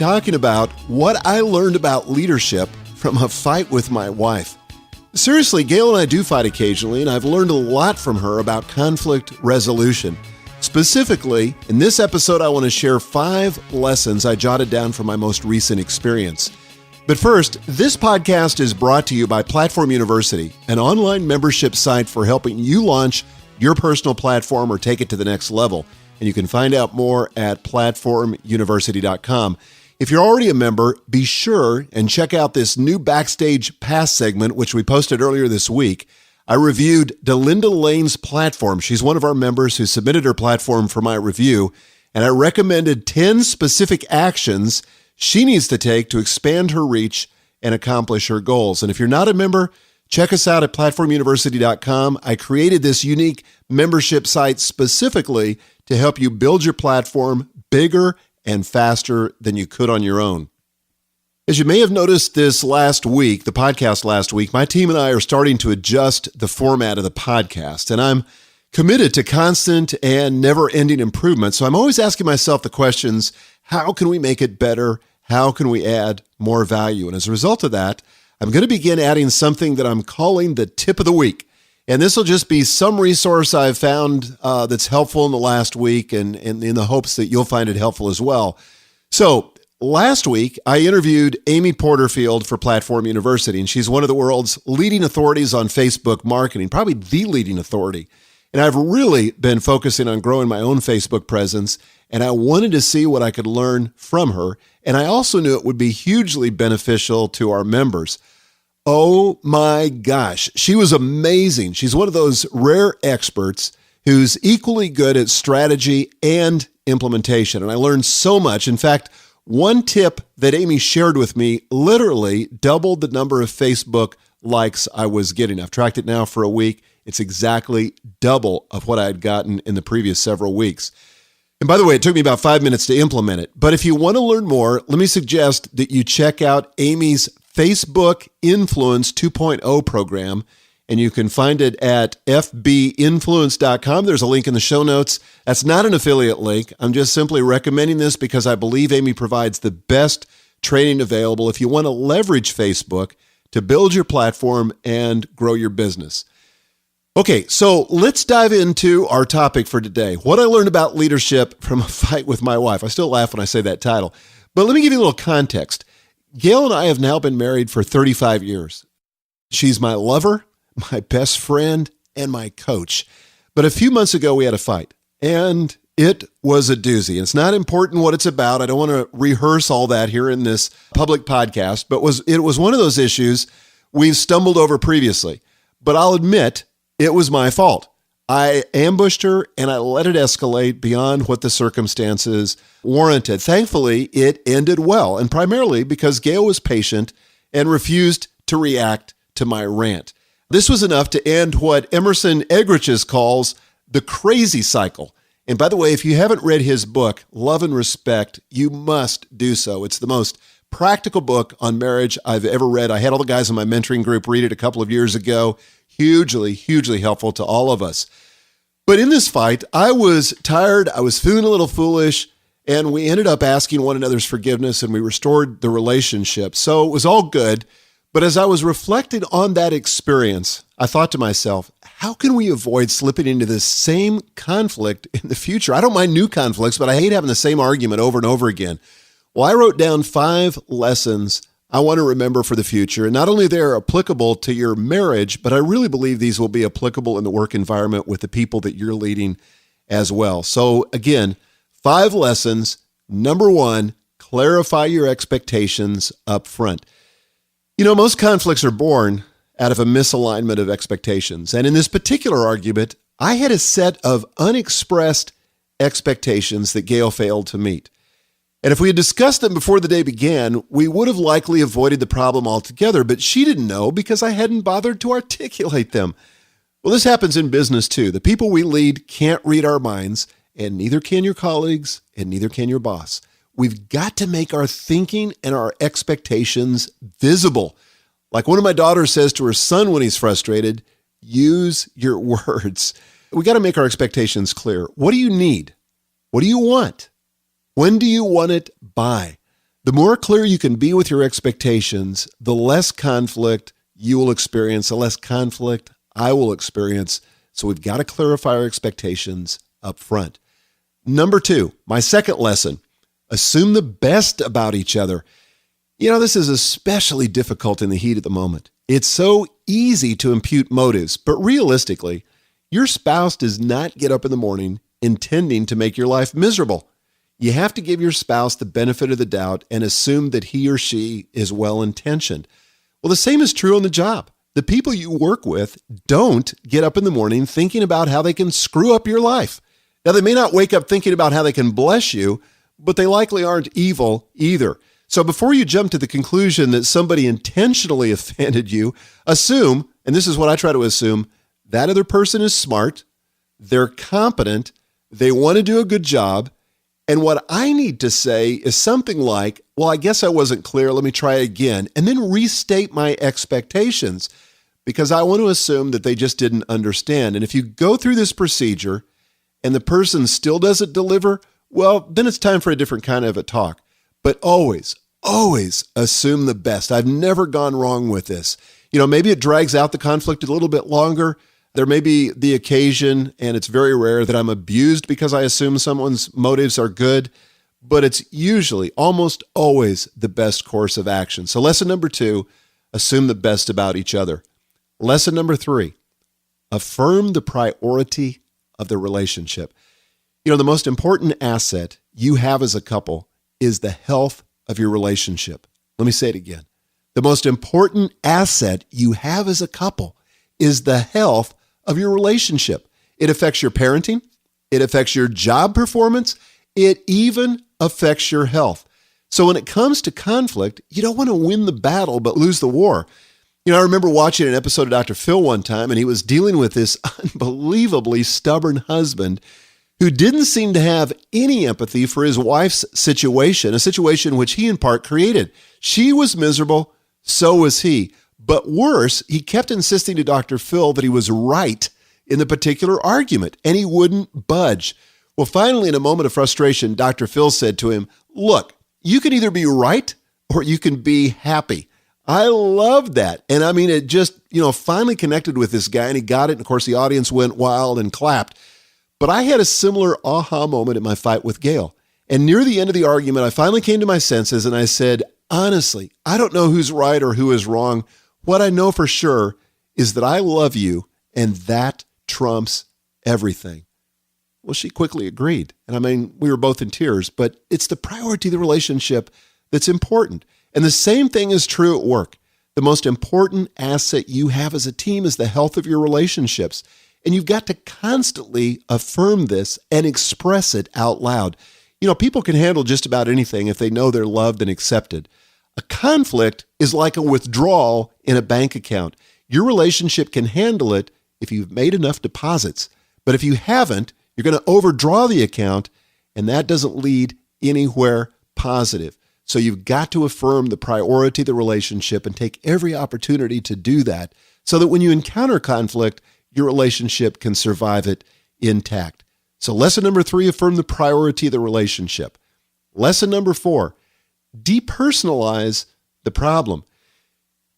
talking about what I learned about leadership from a fight with my wife. Seriously, Gail and I do fight occasionally, and I've learned a lot from her about conflict resolution. Specifically, in this episode, I want to share 5 lessons I jotted down from my most recent experience. But first, this podcast is brought to you by Platform University, an online membership site for helping you launch your personal platform or take it to the next level. And you can find out more at platformuniversity.com. If you're already a member, be sure and check out this new Backstage Pass segment, which we posted earlier this week. I reviewed Delinda Lane's platform. She's one of our members who submitted her platform for my review, and I recommended 10 specific actions she needs to take to expand her reach and accomplish her goals. And if you're not a member, check us out at platformuniversity.com. I created this unique membership site specifically to help you build your platform bigger and faster than you could on your own. As you may have noticed this last week, the podcast last week, my team and I are starting to adjust the format of the podcast, and I'm committed to constant and never-ending improvement. So I'm always asking myself the questions, how can we make it better? How can we add more value? And as a result of that, I'm going to begin adding something that I'm calling the tip of the week. And this will just be some resource I've found that's helpful in the last week and in the hopes that you'll find it helpful as well. So last week, I interviewed Amy Porterfield for Platform University, and she's one of the world's leading authorities on Facebook marketing, probably the leading authority. And I've really been focusing on growing my own Facebook presence, and I wanted to see what I could learn from her. And I also knew it would be hugely beneficial to our members. Oh my gosh, she was amazing. She's one of those rare experts who's equally good at strategy and implementation. And I learned so much. In fact, one tip that Amy shared with me literally doubled the number of Facebook likes I was getting. I've tracked it now for a week. It's exactly double of what I had gotten in the previous several weeks. And by the way, it took me about 5 minutes to implement it. But if you want to learn more, let me suggest that you check out Amy's Facebook Influence 2.0 program, and you can find it at fbinfluence.com. There's a link in the show notes. That's not an affiliate link. I'm just simply recommending this because I believe Amy provides the best training available if you want to leverage Facebook to build your platform and grow your business. Okay, so let's dive into our topic for today. What I learned about leadership from a fight with my wife. I still laugh when I say that title, but let me give you a little context. Gail and I have now been married for 35 years. She's my lover, my best friend, and my coach. But a few months ago, we had a fight, and it was a doozy. It's not important what it's about. I don't want to rehearse all that here in this public podcast, but it was one of those issues we've stumbled over previously. But I'll admit, it was my fault. I ambushed her and I let it escalate beyond what the circumstances warranted. Thankfully, it ended well, and primarily because Gail was patient and refused to react to my rant. This was enough to end what Emerson Eggerichs calls the crazy cycle. And by the way, if you haven't read his book, Love and Respect, you must do so. It's the most practical book on marriage I've ever read. I had all the guys in my mentoring group read it a couple of years ago. Hugely, hugely helpful to all of us. But in this fight, I was tired, I was feeling a little foolish, and we ended up asking one another's forgiveness, and we restored the relationship. So it was all good. But as I was reflecting on that experience, I thought to myself, how can we avoid slipping into this same conflict in the future? I don't mind new conflicts, but I hate having the same argument over and over again. Well, I wrote down 5 lessons I want to remember for the future. And not only they're applicable to your marriage, but I really believe these will be applicable in the work environment with the people that you're leading as well. So again, 5 lessons. Number 1, clarify your expectations up front. You know, most conflicts are born out of a misalignment of expectations. And in this particular argument, I had a set of unexpressed expectations that Gail failed to meet. And if we had discussed them before the day began, we would have likely avoided the problem altogether, but she didn't know because I hadn't bothered to articulate them. Well, this happens in business too. The people we lead can't read our minds, and neither can your colleagues, and neither can your boss. We've got to make our thinking and our expectations visible. Like one of my daughters says to her son when he's frustrated, use your words. We got to make our expectations clear. What do you need? What do you want? When do you want it by? The more clear you can be with your expectations, the less conflict you will experience, the less conflict I will experience. So we've got to clarify our expectations up front. Number 2, my second lesson, assume the best about each other. This is especially difficult in the heat of the moment. It's so easy to impute motives, but realistically, your spouse does not get up in the morning intending to make your life miserable. You have to give your spouse the benefit of the doubt and assume that he or she is well-intentioned. Well, the same is true on the job. The people you work with don't get up in the morning thinking about how they can screw up your life. Now, they may not wake up thinking about how they can bless you, but they likely aren't evil either. So before you jump to the conclusion that somebody intentionally offended you, assume, and this is what I try to assume, that other person is smart, they're competent, they want to do a good job, and what I need to say is something like, well, I guess I wasn't clear, let me try again, and then restate my expectations, because I want to assume that they just didn't understand. And if you go through this procedure and the person still doesn't deliver, well, then it's time for a different kind of a talk. But always assume the best. I've never gone wrong with this. Maybe it drags out the conflict a little bit longer. There may be the occasion, and it's very rare, that I'm abused because I assume someone's motives are good, but it's usually, almost always, the best course of action. So lesson number 2, assume the best about each other. Lesson number 3, affirm the priority of the relationship. The most important asset you have as a couple is the health of your relationship. Let me say it again. The most important asset you have as a couple is the health of your relationship. It affects your parenting. It affects your job performance. It even affects your health. So when it comes to conflict, you don't want to win the battle but lose the war. I remember watching an episode of Dr. Phil one time, and he was dealing with this unbelievably stubborn husband who didn't seem to have any empathy for his wife's situation, a situation which he in part created. She was miserable, so was he. But worse, he kept insisting to Dr. Phil that he was right in the particular argument, and he wouldn't budge. Well, finally, in a moment of frustration, Dr. Phil said to him, look, you can either be right or you can be happy. I loved that. And it just, finally connected with this guy, and he got it. And of course, the audience went wild and clapped. But I had a similar aha moment in my fight with Gail. And near the end of the argument, I finally came to my senses and I said, honestly, I don't know who's right or who is wrong. What I know for sure is that I love you, and that trumps everything. Well, she quickly agreed. And we were both in tears, but it's the priority of the relationship that's important. And the same thing is true at work. The most important asset you have as a team is the health of your relationships. And you've got to constantly affirm this and express it out loud. People can handle just about anything if they know they're loved and accepted. A conflict is like a withdrawal in a bank account. Your relationship can handle it if you've made enough deposits. But if you haven't, you're going to overdraw the account, and that doesn't lead anywhere positive. So you've got to affirm the priority of the relationship and take every opportunity to do that so that when you encounter conflict, your relationship can survive it intact. So lesson number 3, affirm the priority of the relationship. Lesson number 4, depersonalize the problem.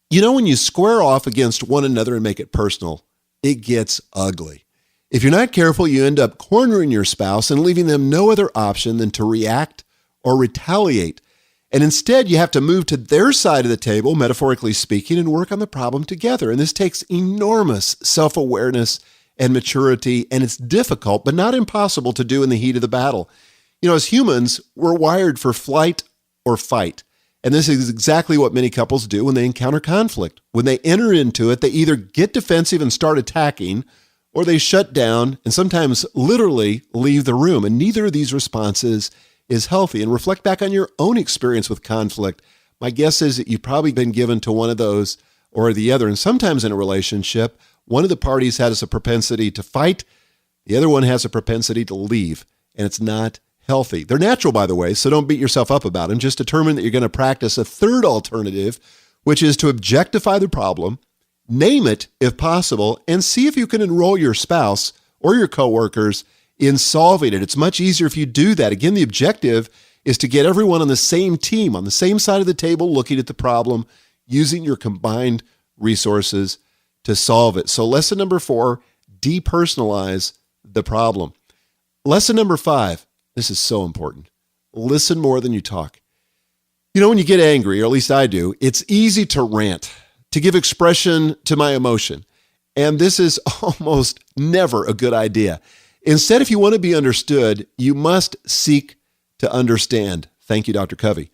When you square off against one another and make it personal, it gets ugly. If you're not careful, you end up cornering your spouse and leaving them no other option than to react or retaliate. And instead, you have to move to their side of the table, metaphorically speaking, and work on the problem together. And this takes enormous self-awareness and maturity, and it's difficult, but not impossible to do in the heat of the battle. As humans, we're wired for flight or fight. And this is exactly what many couples do when they encounter conflict. When they enter into it, they either get defensive and start attacking, or they shut down and sometimes literally leave the room. And neither of these responses is healthy. And reflect back on your own experience with conflict. My guess is that you've probably been given to one of those or the other. And sometimes in a relationship, one of the parties has a propensity to fight. The other one has a propensity to leave. And it's not healthy. They're natural, by the way, so don't beat yourself up about them. Just determine that you're going to practice a third alternative, which is to objectify the problem, name it if possible, and see if you can enroll your spouse or your coworkers in solving it. It's much easier if you do that. Again, the objective is to get everyone on the same team, on the same side of the table, looking at the problem, using your combined resources to solve it. So lesson number 4, depersonalize the problem. Lesson number 5, this is so important. Listen more than you talk. You know, when you get angry, or at least I do, it's easy to rant, to give expression to my emotion. And this is almost never a good idea. Instead, if you want to be understood, you must seek to understand. Thank you, Dr. Covey.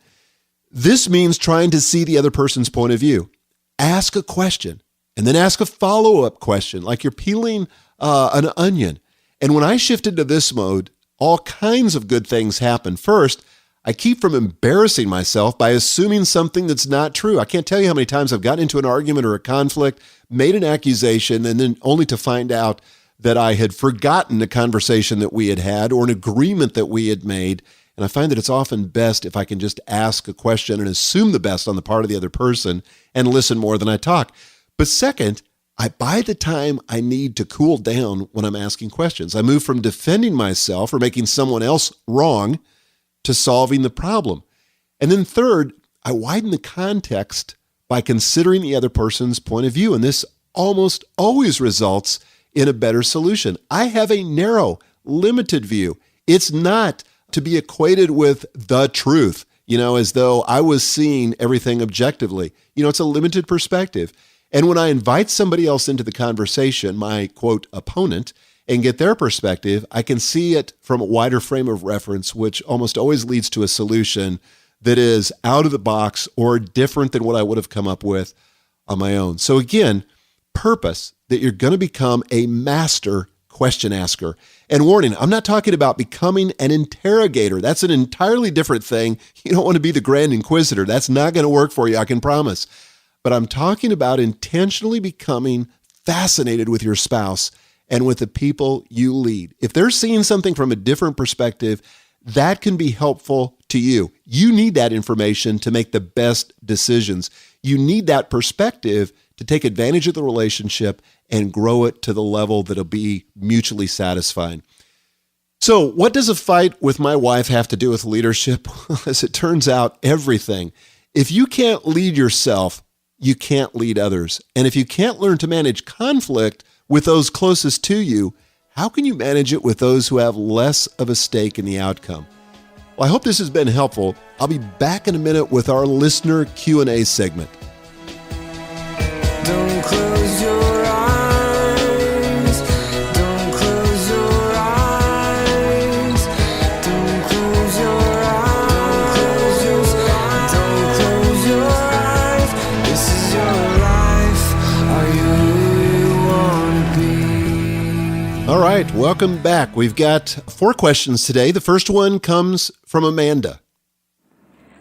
This means trying to see the other person's point of view. Ask a question, and then ask a follow-up question, like you're peeling an onion. And when I shifted to this mode, all kinds of good things happen. First, I keep from embarrassing myself by assuming something that's not true. I can't tell you how many times I've gotten into an argument or a conflict, made an accusation, and then only to find out that I had forgotten a conversation that we had had or an agreement that we had made. And I find that it's often best if I can just ask a question and assume the best on the part of the other person and listen more than I talk. But second, I buy the time I need to cool down when I'm asking questions. I move from defending myself or making someone else wrong to solving the problem. And then third, I widen the context by considering the other person's point of view. And this almost always results in a better solution. I have a narrow, limited view. It's not to be equated with the truth, as though I was seeing everything objectively. It's a limited perspective. And when I invite somebody else into the conversation, my quote opponent, and get their perspective, I can see it from a wider frame of reference, which almost always leads to a solution that is out of the box or different than what I would have come up with on my own. So again, purpose, that you're going to become a master question asker. And warning, I'm not talking about becoming an interrogator. That's an entirely different thing. You don't want to be the Grand Inquisitor. That's not going to work for you, I can promise. But I'm talking about intentionally becoming fascinated with your spouse and with the people you lead. If they're seeing something from a different perspective, that can be helpful to you. You need that information to make the best decisions. You need that perspective to take advantage of the relationship and grow it to the level that'll be mutually satisfying. So what does a fight with my wife have to do with leadership? As it turns out, everything. If you can't lead yourself, you can't lead others. And if you can't learn to manage conflict with those closest to you, how can you manage it with those who have less of a stake in the outcome? Well, I hope this has been helpful. I'll be back in a minute with our listener Q&A segment. Don't close your eyes. Don't close your eyes. Don't close your eyes. Don't close your eyes. This is your life. Are you who you want to be? All right, welcome back. We've got 4 questions today. The first one comes from Amanda.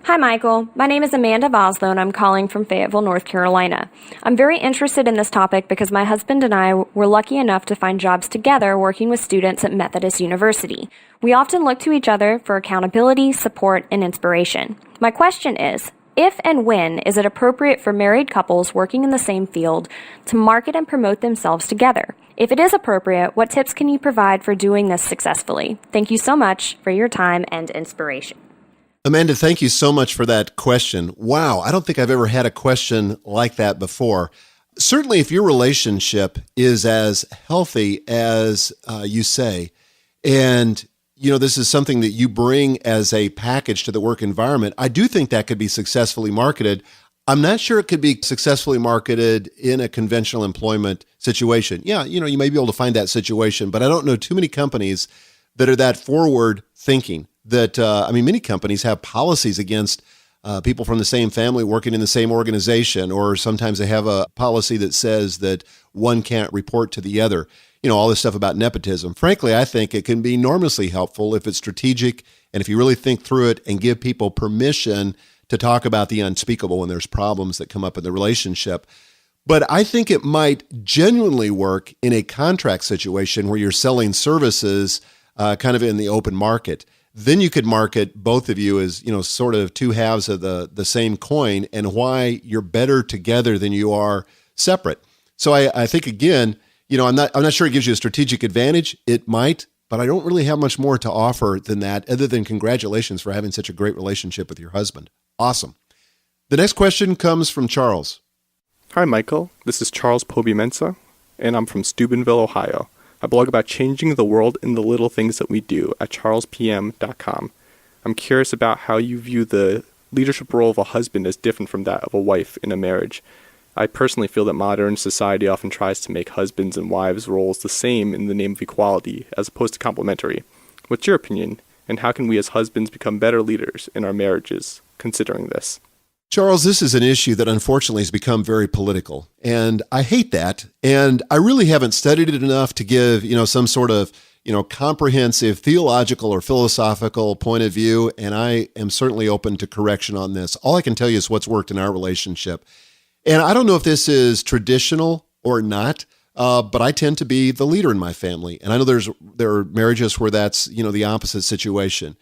Hi, Michael. My name is Amanda Voslow, and I'm calling from Fayetteville, North Carolina. I'm very interested in this topic because my husband and I were lucky enough to find jobs together working with students at Methodist University. We often look to each other for accountability, support, and inspiration. My question is, if and when is it appropriate for married couples working in the same field to market and promote themselves together? If it is appropriate, what tips can you provide for doing this successfully? Thank you so much for your time and inspiration. Amanda, thank you so much for that question. Wow, I don't think I've ever had a question like that before. Certainly, if your relationship is as healthy as you say, and this is something that you bring as a package to the work environment, I do think that could be successfully marketed. I'm not sure it could be successfully marketed in a conventional employment situation. Yeah, you may be able to find that situation, but I don't know too many companies that are that forward thinking. That, many companies have policies against people from the same family working in the same organization, or sometimes they have a policy that says that one can't report to the other. All this stuff about nepotism. Frankly, I think it can be enormously helpful if it's strategic and if you really think through it and give people permission to talk about the unspeakable when there's problems that come up in the relationship. But I think it might genuinely work in a contract situation where you're selling services kind of in the open market. Then you could market both of you as, sort of two halves of the same coin and why you're better together than you are separate. So I think, again, I'm not sure it gives you a strategic advantage. It might, but I don't really have much more to offer than that, other than congratulations for having such a great relationship with your husband. Awesome. The next question comes from Charles. Hi, Michael. This is Charles Pobimensa, and I'm from Steubenville, Ohio. I blog about changing the world in the little things that we do at charlespm.com. I'm curious about how you view the leadership role of a husband as different from that of a wife in a marriage. I personally feel that modern society often tries to make husbands and wives' roles the same in the name of equality, as opposed to complementary. What's your opinion, and how can we as husbands become better leaders in our marriages, considering this? Charles, this is an issue that unfortunately has become very political, and I hate that. And I really haven't studied it enough to give, some sort of, comprehensive theological or philosophical point of view. And I am certainly open to correction on this. All I can tell you is what's worked in our relationship. And I don't know if this is traditional or not, but I tend to be the leader in my family. And I know there are marriages where that's, the opposite situation.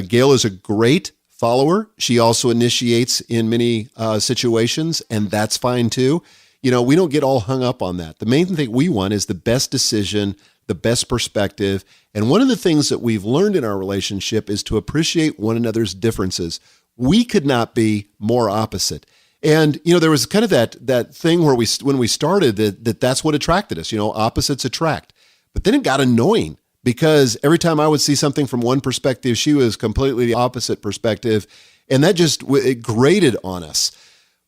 Gail is a great follower. She also initiates in many situations, and that's fine too. We don't get all hung up on that. The main thing we want is the best decision, the best perspective. And one of the things that we've learned in our relationship is to appreciate one another's differences. We could not be more opposite. And, there was kind of that thing where when we started that's what attracted us, opposites attract. But then it got annoying because every time I would see something from one perspective, she was completely the opposite perspective. And that it grated on us.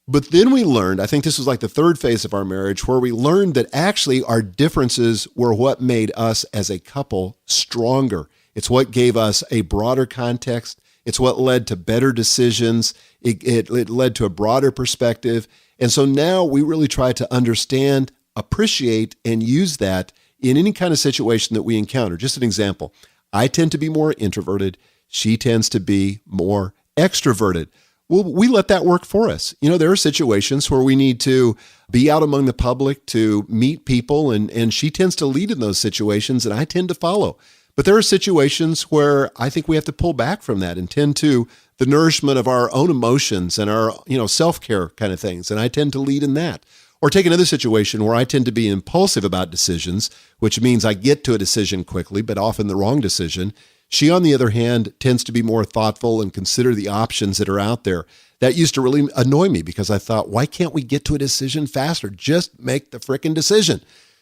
But then we learned, I think this was like the third phase of our marriage, where we learned that actually our differences were what made us as a couple stronger. It's what gave us a broader context. It's what led to better decisions. It led to a broader perspective. And so now we really try to understand, appreciate, and use that in any kind of situation that we encounter. Just an example, I tend to be more introverted. She tends to be more extroverted. Well, we let that work for us. There are situations where we need to be out among the public to meet people, and she tends to lead in those situations, and I tend to follow. But there are situations where I think we have to pull back from that and tend to the nourishment of our own emotions and our, self-care kind of things. And I tend to lead in that. Or take another situation where I tend to be impulsive about decisions, which means I get to a decision quickly, but often the wrong decision. She, on the other hand, tends to be more thoughtful and consider the options that are out there. That used to really annoy me because I thought, why can't we get to a decision faster? Just make the frickin' decision.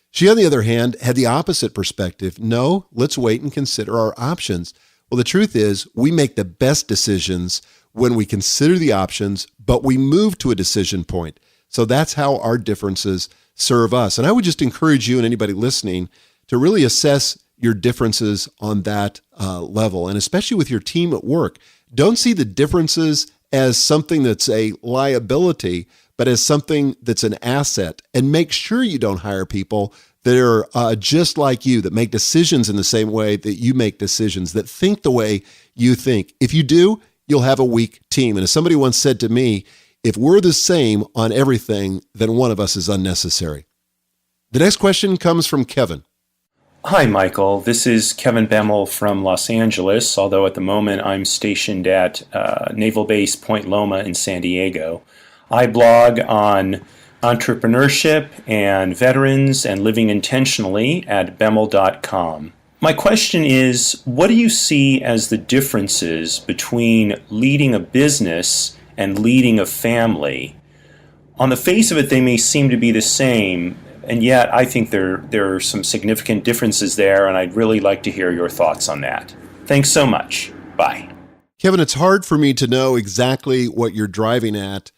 She, on the other hand, had the opposite perspective. No, let's wait and consider our options. Well, the truth is we make the best decisions when we consider the options, but we move to a decision point. So that's how our differences serve us. And I would just encourage you and anybody listening to really assess your differences on that level, and especially with your team at work. Don't see the differences as something that's a liability, but as something that's an asset. And make sure you don't hire people that are just like you, that make decisions in the same way that you make decisions, that think the way you think. If you do, you'll have a weak team. And as somebody once said to me, if we're the same on everything, then one of us is unnecessary. The next question comes from Kevin. Hi, Michael. This is Kevin Bemmel from Los Angeles, although at the moment I'm stationed at Naval Base Point Loma in San Diego. I blog on entrepreneurship and veterans and living intentionally at bemmel.com. My question is, what do you see as the differences between leading a business and leading a family? On the face of it, they may seem to be the same, and yet I think there are some significant differences there, and I'd really like to hear your thoughts on that. Thanks so much. Bye. Kevin, it's hard for me to know exactly what you're driving at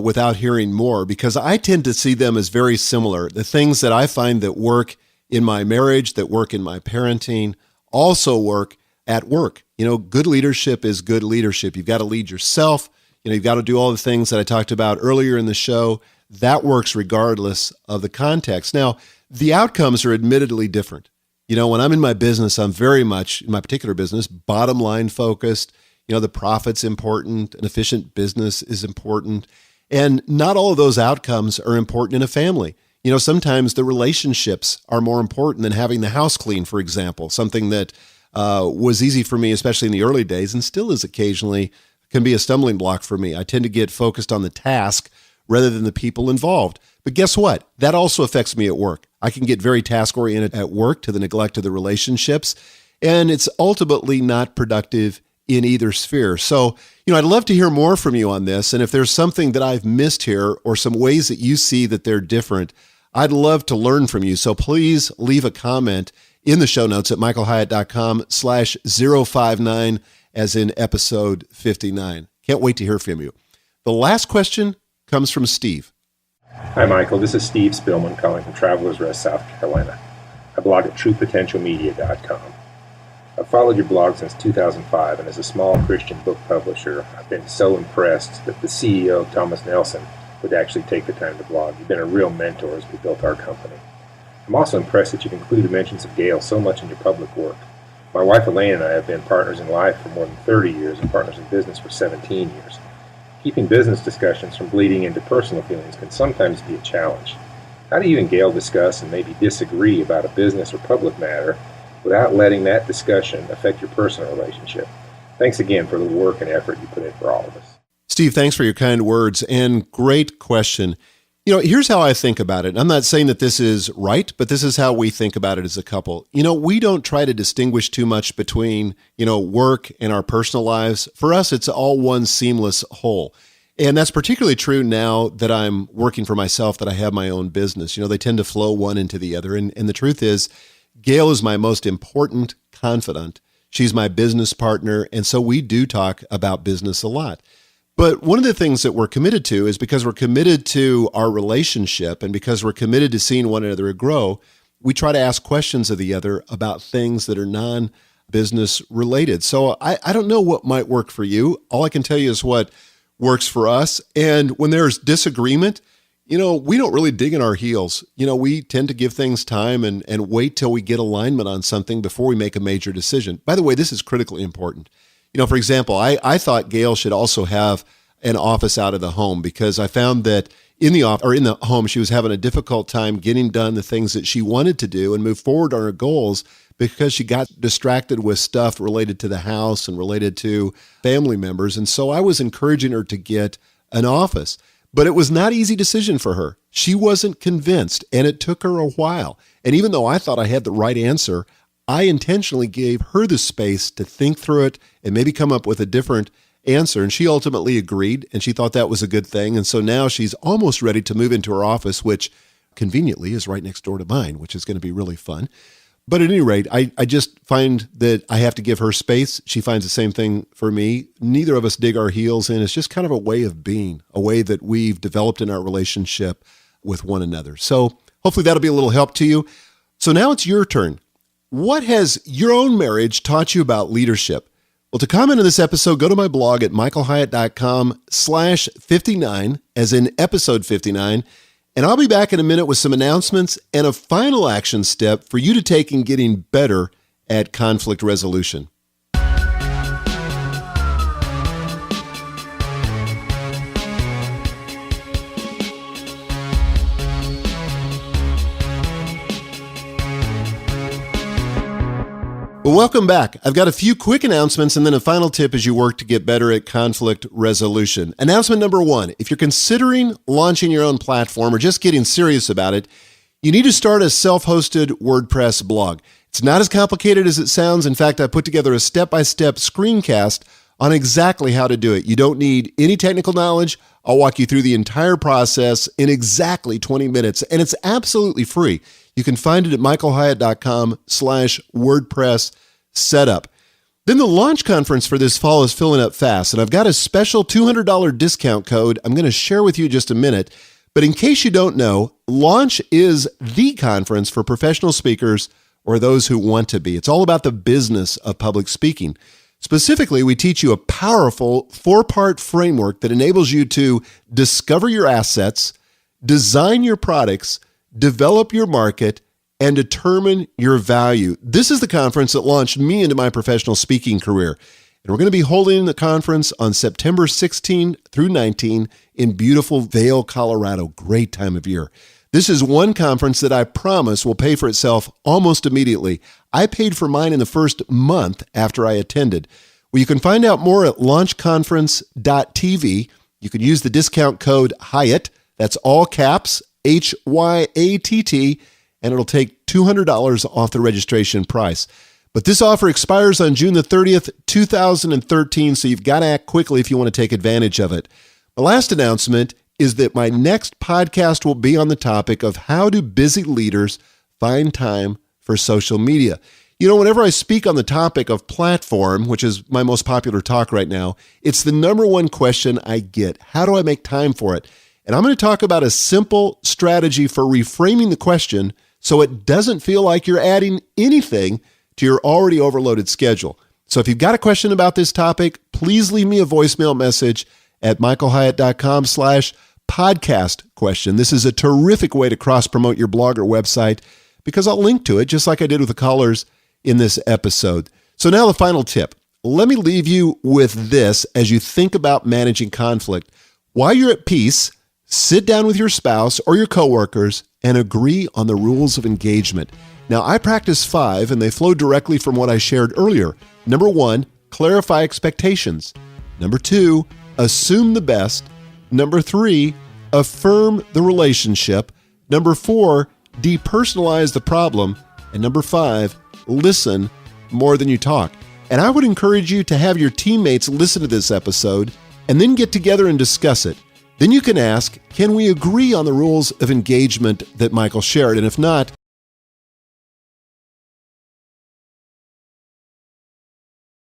without hearing more, because I tend to see them as very similar. The things that I find that work in my marriage, that work in my parenting, also work at work. Good leadership is good leadership. You've got to lead yourself. You've got to do all the things that I talked about earlier in the show. That works regardless of the context. Now, the outcomes are admittedly different. When I'm in my business, I'm very much, in my particular business, bottom line focused. The profit's important. An efficient business is important. And not all of those outcomes are important in a family. Sometimes the relationships are more important than having the house clean, for example, something that was easy for me, especially in the early days, and still is occasionally, can be a stumbling block for me. I tend to get focused on the task rather than the people involved. But guess what? That also affects me at work. I can get very task-oriented at work to the neglect of the relationships. and it's ultimately not productive in either sphere. So, I'd love to hear more from you on this. And if there's something that I've missed here or some ways that you see that they're different, I'd love to learn from you. So please leave a comment in the show notes at michaelhyatt.com/059, as in episode 59. Can't wait to hear from you. The last question comes from Steve. Hi, Michael. This is Steve Spillman calling from Travelers Rest, South Carolina. I blog at truepotentialmedia.com. I've followed your blog since 2005, and as a small Christian book publisher, I've been so impressed that the CEO, Thomas Nelson, would actually take the time to blog. You've been a real mentor as we built our company. I'm also impressed that you've included mentions of Gail so much in your public work. My wife Elaine and I have been partners in life for more than 30 years and partners in business for 17 years. Keeping business discussions from bleeding into personal feelings can sometimes be a challenge. How do you and Gail discuss and maybe disagree about a business or public matter without letting that discussion affect your personal relationship? Thanks again for the work and effort you put in for all of us. Steve, thanks for your kind words and great question. Here's how I think about it. I'm not saying that this is right, but this is how we think about it as a couple. We don't try to distinguish too much between, work and our personal lives. For us, it's all one seamless whole. And that's particularly true now that I'm working for myself, that I have my own business. They tend to flow one into the other. And the truth is, Gail is my most important confidant. She's my business partner. And so we do talk about business a lot. But one of the things that we're committed to is because we're committed to our relationship and because we're committed to seeing one another grow, we try to ask questions of the other about things that are non-business related. So I don't know what might work for you. All I can tell you is what works for us. And when there's disagreement, we don't really dig in our heels. We tend to give things time and wait till we get alignment on something before we make a major decision. By the way, this is critically important. For example, I thought Gail should also have an office out of the home because I found that in the home, she was having a difficult time getting done the things that she wanted to do and move forward on her goals because she got distracted with stuff related to the house and related to family members. And so I was encouraging her to get an office. But it was not an easy decision for her. She wasn't convinced, and it took her a while. And even though I thought I had the right answer, I intentionally gave her the space to think through it and maybe come up with a different answer. And she ultimately agreed, and she thought that was a good thing. And so now she's almost ready to move into her office, which conveniently is right next door to mine, which is going to be really fun. But at any rate, I just find that I have to give her space. She finds the same thing for me. Neither of us dig our heels in. It's just kind of a way of being, a way that we've developed in our relationship with one another. So hopefully that'll be a little help to you. So now it's your turn. What has your own marriage taught you about leadership? Well, to comment on this episode, go to my blog at michaelhyatt.com/59, as in episode 59. And I'll be back in a minute with some announcements and a final action step for you to take in getting better at conflict resolution. Well, welcome back. I've got a few quick announcements and then a final tip as you work to get better at conflict resolution. Announcement number 1, if you're considering launching your own platform or just getting serious about it, you need to start a self-hosted WordPress blog. It's not as complicated as it sounds. In fact, I put together a step-by-step screencast on exactly how to do it. You don't need any technical knowledge. I'll walk you through the entire process in exactly 20 minutes, and it's absolutely free. You can find it at michaelhyatt.com/WordPress setup. Then the launch conference for this fall is filling up fast, and I've got a special $200 discount code I'm going to share with you in just a minute. But in case you don't know, Launch is the conference for professional speakers or those who want to be. It's all about the business of public speaking. Specifically, we teach you a powerful 4-part framework that enables you to discover your assets, design your products, develop your market, and determine your value. This is the conference that launched me into my professional speaking career. And we're going to be holding the conference on September 16 through 19 in beautiful Vail, Colorado. Great time of year. This is one conference that I promise will pay for itself almost immediately. I paid for mine in the first month after I attended. Well, you can find out more at launchconference.tv. You can use the discount code Hyatt. That's all caps, HYATT, and it'll take $200 off the registration price. But this offer expires on June the 30th, 2013, so you've got to act quickly if you want to take advantage of it. The last announcement is that my next podcast will be on the topic of how do busy leaders find time for social media. You know, whenever I speak on the topic of platform, which is my most popular talk right now, it's the number one question I get. How do I make time for it? And I'm going to talk about a simple strategy for reframing the question so it doesn't feel like you're adding anything to your already overloaded schedule. So if you've got a question about this topic, please leave me a voicemail message at michaelhyatt.com/podcast question. This is a terrific way to cross-promote your blog or website because I'll link to it just like I did with the callers in this episode. So now the final tip. Let me leave you with this as you think about managing conflict. While you're at peace, sit down with your spouse or your coworkers and agree on the rules of engagement. Now, I practice 5, and they flow directly from what I shared earlier. Number 1, clarify expectations. Number 2, assume the best. Number 3, affirm the relationship. Number 4, depersonalize the problem. And number 5, listen more than you talk. And I would encourage you to have your teammates listen to this episode and then get together and discuss it. Then you can ask, can we agree on the rules of engagement that Michael shared? And if not,